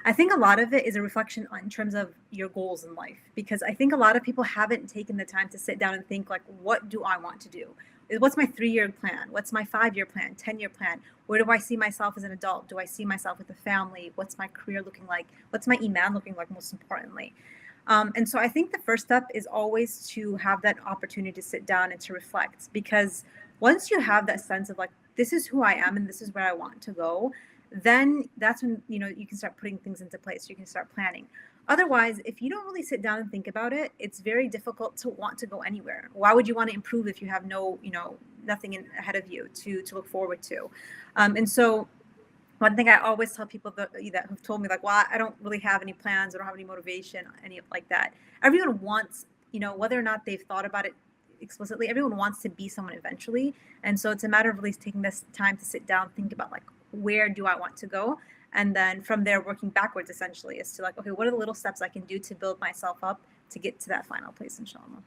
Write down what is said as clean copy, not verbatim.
I think a lot of it is a reflection in terms of your goals in life, because I think a lot of people haven't taken the time to sit down and think like, what do I want to do? What's my 3-year plan? What's my 5-year plan, 10-year plan? Where do I see myself as an adult? Do I see myself with a family? What's my career looking like? What's my iman looking like, most importantly? And so I think the first step is always to have that opportunity to sit down and to reflect, because once you have that sense of like, this is who I am and this is where I want to go, then that's when, you can start putting things into place. You can start planning. Otherwise, if you don't really sit down and think about it, it's very difficult to want to go anywhere. Why would you want to improve if you have nothing ahead of you to look forward to? And so one thing I always tell people that have told me like, well, I don't really have any plans, I don't have any motivation, any like that. Everyone wants, whether or not they've thought about it explicitly, everyone wants to be someone eventually. And so it's a matter of really taking this time to sit down, think about like, where do I want to go? And then from there, working backwards essentially as to like, okay, what are the little steps I can do to build myself up to get to that final place, inshallah.